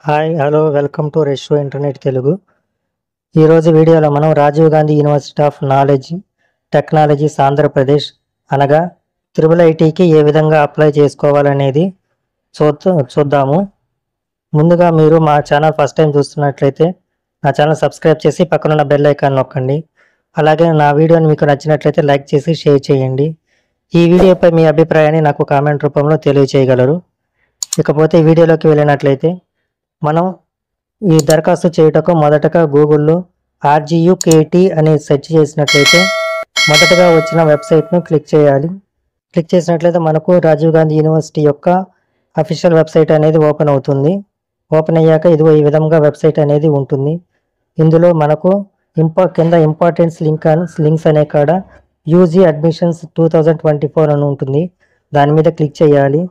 Hi hello welcome to రెషో internet Telugu. ఈరోజు వీడియోలో మనం Rajiv Gandhi university of knowledge technologies Andhra Pradesh అనగా IIITకి ఏ విధంగా అప్లై చేసుకోవాలనేది చూద్దాము. ముందుగా మీరు మా ఛానల్ ఫస్ట్ టైం చూస్తున్నట్లయితే నా ఛానల్ సబ్స్క్రైబ్ చేసి పక్కనున్న బెల్ ఐకాన్ నొక్కండి. అలాగే నా వీడియోని మీకు నచ్చినట్లయితే లైక్ చేసి షేర్ చేయండి. ఈ వీడియోపై మీ అభిప్రాయాన్ని నాకు కామెంట్ రూపంలో తెలియచేయగలరు. ఇకపోతే వీడియోలోకి వెళ్ళినట్లయితే మనం ఈ దరఖాస్తు చేయుటకు మొదటగా గూగుల్లో RGUKT అని సెర్చ్ చేసినట్లయితే మొదటగా వచ్చిన వెబ్సైట్ను క్లిక్ చేయాలి. క్లిక్ చేసినట్లయితే మనకు రాజీవ్ గాంధీ యూనివర్సిటీ యొక్క అఫీషియల్ వెబ్సైట్ అనేది ఓపెన్ అవుతుంది. ఓపెన్ అయ్యాక ఇదిగో ఈ విధంగా వెబ్సైట్ అనేది ఉంటుంది. ఇందులో మనకు కింద ఇంపార్టెన్స్ లింక్స్ అనే కాడ UG అడ్మిషన్స్ 2024 అని ఉంటుంది. దాని మీద క్లిక్ చేయాలి.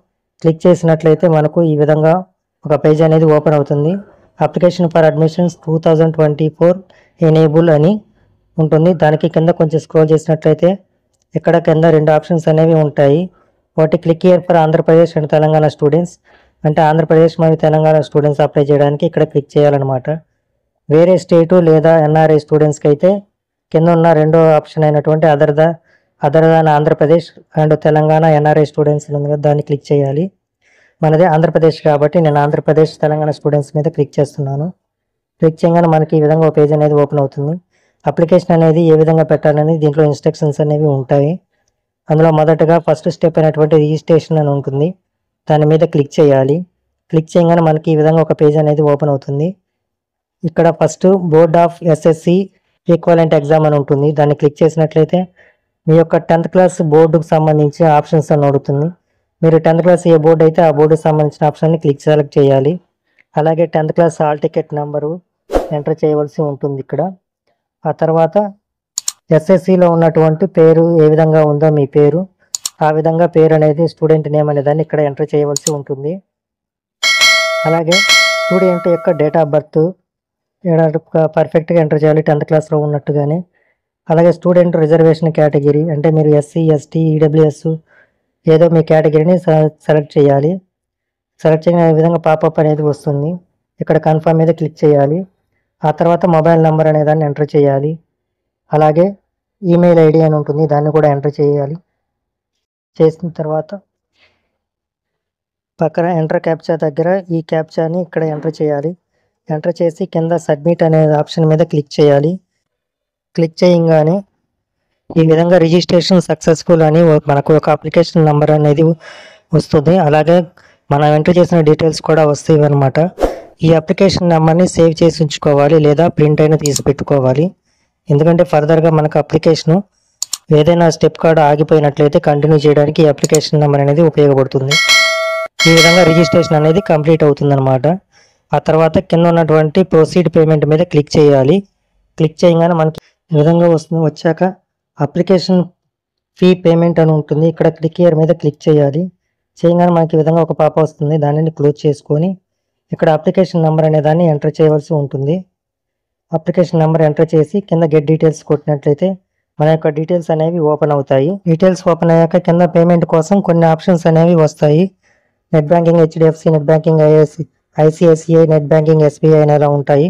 క్లిక్ చేసినట్లయితే మనకు ఈ విధంగా ఒక పేజ్ అనేది ఓపెన్ అవుతుంది. అప్లికేషన్ ఫర్ అడ్మిషన్స్ 2024 ఎనేబుల్ అని ఉంటుంది. దానికి కింద కొంచెం స్క్రోల్ చేసినట్లయితే ఇక్కడ కింద రెండు ఆప్షన్స్ అనేవి ఉంటాయి. ఒకటి click here for Andhra Pradesh and Telangana students, అంటే ఆంధ్రప్రదేశ్ మరియు తెలంగాణ స్టూడెంట్స్ అప్లై చేయడానికి ఇక్కడ క్లిక్ చేయాలన్నమాట. వేరే స్టేటు లేదా NRI స్టూడెంట్స్కి అయితే కింద ఉన్న రెండో ఆప్షన్ అయినటువంటి other than Andhra Pradesh and Telangana NRI students దాన్ని క్లిక్ చేయాలి. మనది ఆంధ్రప్రదేశ్ కాబట్టి నేను ఆంధ్రప్రదేశ్ తెలంగాణ స్టూడెంట్స్ మీద క్లిక్ చేస్తున్నాను. క్లిక్ చేయగానే మనకి ఈ విధంగా ఒక పేజ్ అనేది ఓపెన్ అవుతుంది. అప్లికేషన్ అనేది ఏ విధంగా పెట్టాలనేది దీంట్లో ఇన్స్ట్రక్షన్స్ అనేవి ఉంటాయి. అందులో మొదటగా ఫస్ట్ స్టెప్ అయినటువంటి రిజిస్ట్రేషన్ అని ఉంటుంది. దాని మీద క్లిక్ చేయాలి. క్లిక్ చేయగానే మనకి ఈ విధంగా ఒక పేజ్ అనేది ఓపెన్ అవుతుంది. ఇక్కడ first board of SSC equivalent exam అని ఉంటుంది. దాన్ని క్లిక్ చేసినట్లయితే మీ యొక్క 10th క్లాస్ బోర్డుకు సంబంధించి ఆప్షన్స్ అని అడుగుతుంది. మీరు 10th క్లాస్ ఏ బోర్డు అయితే ఆ బోర్డుకి సంబంధించిన ఆప్షన్ని సెలెక్ట్ చేయాలి. అలాగే 10th class hall ticket number enter చేయవలసి ఉంటుంది. ఇక్కడ ఆ తర్వాత SSCలో ఉన్నటువంటి పేరు ఏ విధంగా ఉందో మీ పేరు, ఆ విధంగా పేరు అనేది స్టూడెంట్ నేమ్ అనే దాన్ని ఇక్కడ ఎంటర్ చేయవలసి ఉంటుంది. అలాగే స్టూడెంట్ యొక్క డేట్ ఆఫ్ బర్త్ పర్ఫెక్ట్గా ఎంటర్ చేయాలి 10th క్లాస్లో ఉన్నట్టుగానే. అలాగే స్టూడెంట్ రిజర్వేషన్ కేటగిరీ, అంటే మీరు SC ST EWS ఏదో మీ కేటగిరీని సెలెక్ట్ చేయాలి. సెలెక్ట్ చేయని విధంగా పాపప్ అనేది వస్తుంది. ఇక్కడ కన్ఫర్మ్ మీద క్లిక్ చేయాలి. ఆ తర్వాత మొబైల్ నెంబర్ అనే దాన్ని ఎంటర్ చేయాలి. అలాగే ఈమెయిల్ ID అని ఉంటుంది, దాన్ని కూడా ఎంటర్ చేయాలి. చేసిన తర్వాత పక్కన ఎంటర్ క్యాప్చా దగ్గర ఈ క్యాప్చాని ఇక్కడ ఎంటర్ చేయాలి. ఎంటర్ చేసి కింద సబ్మిట్ అనే ఆప్షన్ మీద క్లిక్ చేయాలి. క్లిక్ చేయగానే ఈ విధంగా రిజిస్ట్రేషన్ సక్సెస్ఫుల్ అని మనకు ఒక అప్లికేషన్ నెంబర్ అనేది వస్తుంది. అలాగే మనం ఎంటర్ చేసిన డీటెయిల్స్ కూడా వస్తాయి అన్నమాట. ఈ అప్లికేషన్ నెంబర్ని సేవ్ చేసి ఉంచుకోవాలి లేదా ప్రింట్ అయినా తీసి పెట్టుకోవాలి. ఎందుకంటే ఫర్దర్గా మనకు అప్లికేషను ఏదైనా స్టెప్ కార్డ్ ఆగిపోయినట్లయితే కంటిన్యూ చేయడానికి ఈ అప్లికేషన్ నెంబర్ అనేది ఉపయోగపడుతుంది. ఈ విధంగా రిజిస్ట్రేషన్ అనేది కంప్లీట్ అవుతుందన్నమాట. ఆ తర్వాత కింద ఉన్నటువంటి ప్రొసీడ్ పేమెంట్ మీద క్లిక్ చేయాలి. క్లిక్ చేయగానే మనకి ఈ విధంగా వచ్చాక అప్లికేషన్ ఫీ పేమెంట్ అని ఉంటుంది. ఇక్కడ క్లిక్ హియర్ మీద క్లిక్ చేయాలి. చేయగానే మనకి ఈ విధంగా ఒక పాప వస్తుంది. దానిని క్లోజ్ చేసుకొని ఇక్కడ అప్లికేషన్ నెంబర్ అనే దాన్ని ఎంటర్ చేయవలసి ఉంటుంది. అప్లికేషన్ నెంబర్ ఎంటర్ చేసి కింద గెట్ డీటెయిల్స్ కొట్టినట్లయితే మన యొక్క డీటెయిల్స్ అనేవి ఓపెన్ అవుతాయి. డీటెయిల్స్ ఓపెన్ అయ్యాక కింద పేమెంట్ కోసం కొన్ని ఆప్షన్స్ అనేవి వస్తాయి. Net banking HDFC, net banking ICICI, net banking SBI అనేలా ఉంటాయి.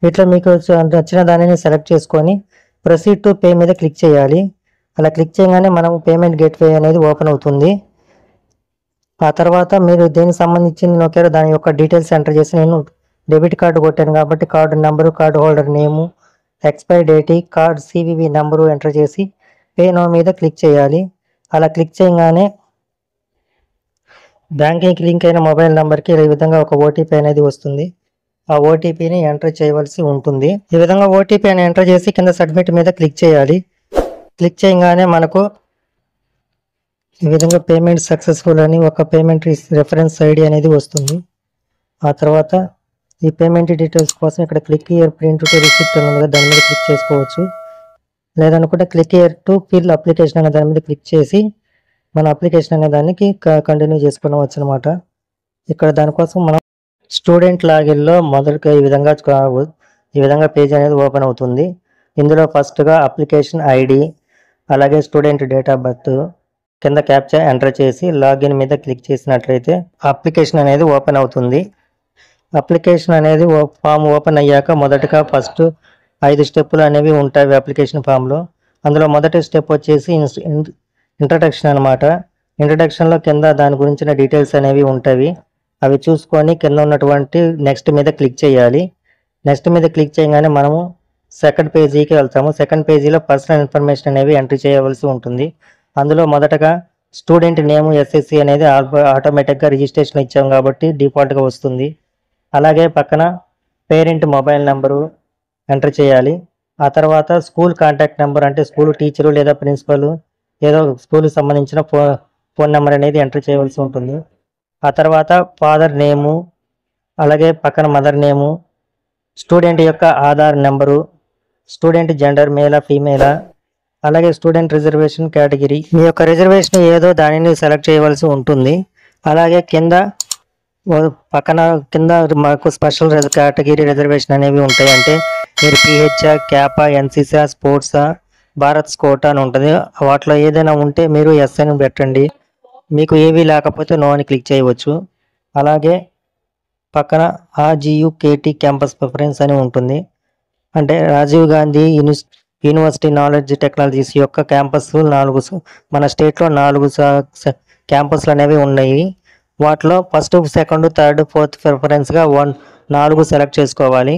వీటిలో మీకు నచ్చిన దానిని సెలెక్ట్ చేసుకొని ప్రొసీడ్ టు పే మీద క్లిక్ చేయాలి. అలా క్లిక్ చేయగానే మనం పేమెంట్ గేట్వే అనేది ఓపెన్ అవుతుంది. ఆ తర్వాత మీరు దేనికి సంబంధించి నొక్కారో దాని యొక్క డీటెయిల్స్ ఎంటర్ చేసి, నేను డెబిట్ కార్డు కొట్టాను కాబట్టి కార్డు నెంబరు, కార్డు హోల్డర్ నేము, expiry date, card CVV number enter చేసి పే నో మీద క్లిక్ చేయాలి. అలా క్లిక్ చేయగానే బ్యాంకింగ్కి లింక్ అయిన మొబైల్ నెంబర్కి ఈ విధంగా ఒక OTP అనేది వస్తుంది. ఆ OTPని ఎంటర్ చేయవలసి ఉంటుంది. ఈ విధంగా OTP అని ఎంటర్ చేసి కింద సబ్మిట్ మీద క్లిక్ చేయాలి. క్లిక్ చేయగానే మనకు ఈ విధంగా పేమెంట్ సక్సెస్ఫుల్ అని ఒక పేమెంట్ రెఫరెన్స్ ID అనేది వస్తుంది. ఆ తర్వాత ఈ పేమెంట్ డీటెయిల్స్ కోసం ఇక్కడ click here print to receipt అని ఉంది, దాని మీద క్లిక్ చేసుకోవచ్చు. లేదనుకుంటే click here to fill application అనే దాని మీద క్లిక్ చేసి మన అప్లికేషన్ అనే దానికి కంటిన్యూ చేసుకోవచ్చు అనమాట. ఇక్కడ దానికోసం మనం స్టూడెంట్ లాగిన్లో మొదటిగా ఈ విధంగా పేజ్ అనేది ఓపెన్ అవుతుంది. ఇందులో ఫస్ట్గా అప్లికేషన్ ID, అలాగే స్టూడెంట్ డేట్ ఆఫ్ బర్త్, కింద క్యాప్చా ఎంటర్ చేసి లాగిన్ మీద క్లిక్ చేసినట్లయితే అప్లికేషన్ అనేది ఓపెన్ అవుతుంది. అప్లికేషన్ అనేది ఫామ్ ఓపెన్ అయ్యాక మొదటగా ఫస్ట్ 5 స్టెప్పులు అనేవి ఉంటాయి అప్లికేషన్ ఫామ్లో. అందులో మొదటి స్టెప్ వచ్చేసి ఇంట్రడక్షన్ అనమాట. ఇంట్రడక్షన్లో కింద దాని గురించిన డీటెయిల్స్ అనేవి ఉంటాయి. అవి చూసుకొని కింద ఉన్నటువంటి నెక్స్ట్ మీద క్లిక్ చేయాలి. నెక్స్ట్ మీద క్లిక్ చేయగానే మనము సెకండ్ పేజీకి వెళ్తాము. సెకండ్ పేజీలో పర్సనల్ ఇన్ఫర్మేషన్ అనేవి ఎంట్రీ చేయవలసి ఉంటుంది. అందులో మొదటగా స్టూడెంట్ నేమ్ ఎస్ఎస్సి అనేది ఆటోమేటిక్గా రిజిస్ట్రేషన్ ఇచ్చాం కాబట్టి డిఫాల్ట్గా వస్తుంది. అలాగే పక్కన పేరెంట్ మొబైల్ నెంబరు ఎంటర్ చేయాలి. ఆ తర్వాత స్కూల్ కాంటాక్ట్ నెంబర్ అంటే స్కూల్ టీచరు లేదా ప్రిన్సిపల్ ఏదో స్కూల్కి సంబంధించిన ఫోన్ నెంబర్ అనేది ఎంటర్ చేయవలసి ఉంటుంది. ఆ తర్వాత ఫాదర్ నేము, అలాగే పక్కన మదర్ నేము, స్టూడెంట్ యొక్క ఆధార్ నెంబరు, స్టూడెంట్ జెండర్ మేలా ఫీమేలా, అలాగే స్టూడెంట్ రిజర్వేషన్ కేటగిరీ, మీ యొక్క రిజర్వేషన్ ఏదో దానిని సెలెక్ట్ చేయవలసి ఉంటుంది. అలాగే పక్కన కింద మాకు స్పెషల్ కేటగిరీ రిజర్వేషన్ అనేవి ఉంటాయి. అంటే మీరు పిహెచ్ఆ, క్యాపా, ఎన్సీసా, స్పోర్ట్సా, భారత్ స్కోటా అని ఉంటుంది. వాటిలో ఏదైనా ఉంటే మీరు ఎస్ అని పెట్టండి. మీకు ఏవి లేకపోతే నో అని క్లిక్ చేయవచ్చు. అలాగే పక్కన ఆర్జీయూకేటీ క్యాంపస్ ప్రిఫరెన్స్ అని ఉంటుంది. అంటే Rajiv Gandhi University Knowledge Technologies యొక్క క్యాంపస్ 4 మన స్టేట్లో 4 క్యాంపస్లు అనేవి ఉన్నాయి. వాటిలో ఫస్ట్, సెకండ్, థర్డ్, ఫోర్త్ ప్రిఫరెన్స్గా 4 సెలెక్ట్ చేసుకోవాలి.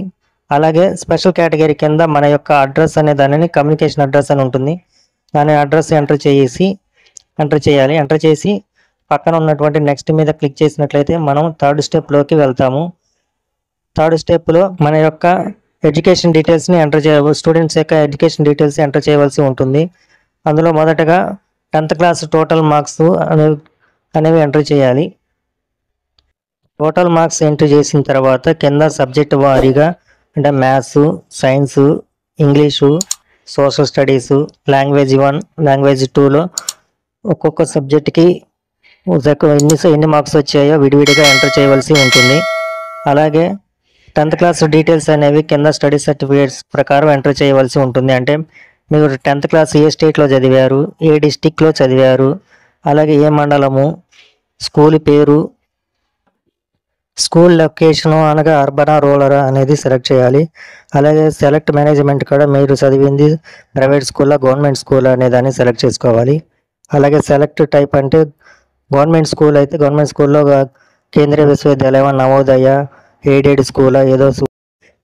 అలాగే స్పెషల్ కేటగిరీ కింద మన యొక్క అడ్రస్ అనే దానిని కమ్యూనికేషన్ అడ్రస్ అని ఉంటుంది. దాని అడ్రస్ ఎంటర్ చేయాలి. ఎంటర్ చేసి పక్కన ఉన్నటువంటి నెక్స్ట్ మీద క్లిక్ చేసినట్లయితే మనం థర్డ్ స్టెప్లోకి వెళ్తాము. థర్డ్ స్టెప్లో మన యొక్క ఎడ్యుకేషన్ డీటెయిల్స్ని స్టూడెంట్స్ యొక్క ఎడ్యుకేషన్ డీటెయిల్స్ ఎంటర్ చేయవలసి ఉంటుంది. అందులో మొదటగా 10th క్లాస్ టోటల్ మార్క్స్ అనేవి ఎంటర్ చేయాలి. టోటల్ మార్క్స్ ఎంటర్ చేసిన తర్వాత కింద సబ్జెక్ట్ వారీగా అంటే maths, science, English, social studies, language 1, language 2లో ఒక్కొక్క సబ్జెక్ట్కి ఎన్ని మార్క్స్ వచ్చాయో విడివిడిగా ఎంటర్ చేయవలసి ఉంటుంది. అలాగే 10th క్లాస్ డీటెయిల్స్ అనేవి కింద స్టడీ సర్టిఫికేట్స్ ప్రకారం ఎంటర్ చేయవలసి ఉంటుంది. అంటే మీరు 10th క్లాస్ ఏ స్టేట్లో చదివారు, ఏ డిస్టిక్లో చదివారు, అలాగే ఏ మండలము, స్కూల్ పేరు, స్కూల్ లొకేషను అనగా అర్బనా రూరల్ అనేది సెలెక్ట్ చేయాలి. అలాగే సెలెక్ట్ మేనేజ్మెంట్ కూడా మీరు చదివింది ప్రైవేట్ స్కూల్లో గవర్నమెంట్ స్కూల్ అనే దాన్ని సెలెక్ట్ చేసుకోవాలి. అలాగే సెలెక్ట్ టైప్ అంటే గవర్నమెంట్ స్కూల్ అయితే గవర్నమెంట్ స్కూల్లో కేంద్రీయ విశ్వవిద్యాలయం, నవోదయ, ఎయిడెడ్ స్కూల్ ఏదో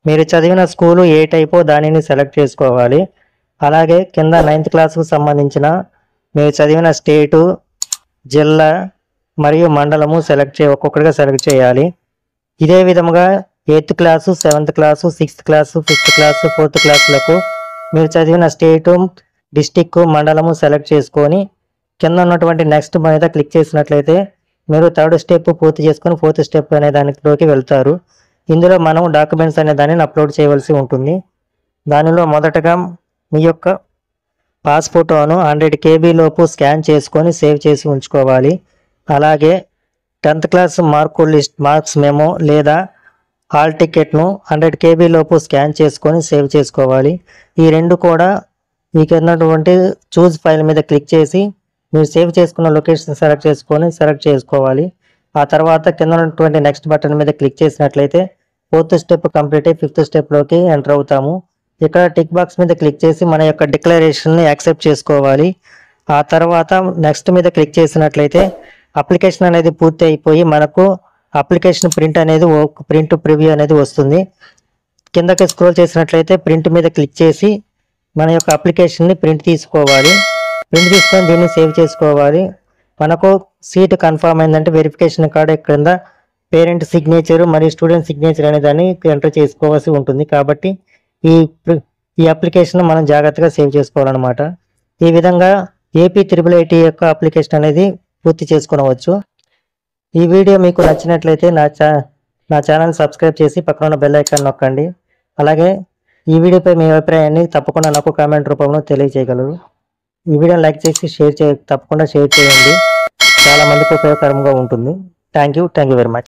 మీరు చదివిన స్కూలు ఏ టైపో దానిని సెలెక్ట్ చేసుకోవాలి. అలాగే కింద 9th క్లాస్కు సంబంధించిన మీరు చదివిన స్టేటు, జిల్లా మరియు మండలము ఒక్కొక్కటిగా సెలెక్ట్ చేయాలి. ఇదే విధముగా 8th class, 7th class, 6th class, 5th class, 4th క్లాసులకు మీరు చదివిన స్టేటు, డిస్టిక్, మండలము సెలెక్ట్ చేసుకొని కింద ఉన్నటువంటి నెక్స్ట్ మీద క్లిక్ చేసినట్లయితే మీరు థర్డ్ స్టెప్ పూర్తి చేసుకొని 4th స్టెప్ అనే దానిలోకి వెళ్తారు. ఇందులో మనం డాక్యుమెంట్స్ అనే దానిని అప్లోడ్ చేయవలసి ఉంటుంది. దానిలో మొదటగా మీ యొక్క పాస్ ఫోటోను 100 KB లోపు స్కాన్ చేసుకొని సేవ్ చేసి ఉంచుకోవాలి. అలాగే 10th క్లాస్ మార్క్స్ మెమో లేదా హాల్ టికెట్ను 100 KB లోపు స్కాన్ చేసుకొని సేవ్ చేసుకోవాలి. ఈ రెండు కూడా మీకు ఉన్నటువంటి చూజ్ ఫైల్ మీద క్లిక్ చేసి మీరు సేవ్ చేసుకున్న లొకేషన్ సెలెక్ట్ చేసుకోవాలి. ఆ తర్వాత కింద ఉన్నటువంటి నెక్స్ట్ బటన్ మీద క్లిక్ చేసినట్లయితే 4th స్టెప్ కంప్లీట్ అయ్యి 5th స్టెప్లోకి ఎంటర్ అవుతాము. ఇక్కడ టిక్ బాక్స్ మీద క్లిక్ చేసి మన యొక్క డిక్లరేషన్ని యాక్సెప్ట్ చేసుకోవాలి. ఆ తర్వాత నెక్స్ట్ మీద క్లిక్ చేసినట్లయితే అప్లికేషన్ అనేది పూర్తి అయిపోయి మనకు అప్లికేషన్ ప్రింట్ ప్రివ్యూ అనేది వస్తుంది. కిందకి స్క్రోల్ చేసినట్లయితే ప్రింట్ మీద క్లిక్ చేసి మన యొక్క అప్లికేషన్ని ప్రింట్ తీసుకొని దీన్ని సేవ్ చేసుకోవాలి. మనకు సీట్ కన్ఫర్మ్ అయిందంటే వెరిఫికేషన్ కార్డ్ కింద పేరెంట్ సిగ్నేచర్ మరియు స్టూడెంట్ సిగ్నేచర్ అనే దాన్ని ఎంటర్ చేసుకోవాల్సి ఉంటుంది. కాబట్టి ఈ అప్లికేషన్ మనం జాగ్రత్తగా సేవ్ చేసుకోవాలన్నమాట. ఈ విధంగా AP-IIIT యొక్క అప్లికేషన్ అనేది పూర్తి చేసుకొనవచ్చు. ఈ వీడియో మీకు నచ్చినట్లయితే నా ఛానల్ సబ్స్క్రైబ్ చేసి పక్కన ఉన్న బెల్ ఐకాన్ నొక్కండి. అలాగే ఈ వీడియోపై మీ అభిప్రాయాన్ని తప్పకుండా నాకు కామెంట్ రూపంలో తెలియజేయగలరు. ఈ వీడియోని లైక్ చేసి తప్పకుండా షేర్ చేయండి. చాలా మందికి ఉపయోగకరంగా ఉంటుంది. Thank you very much.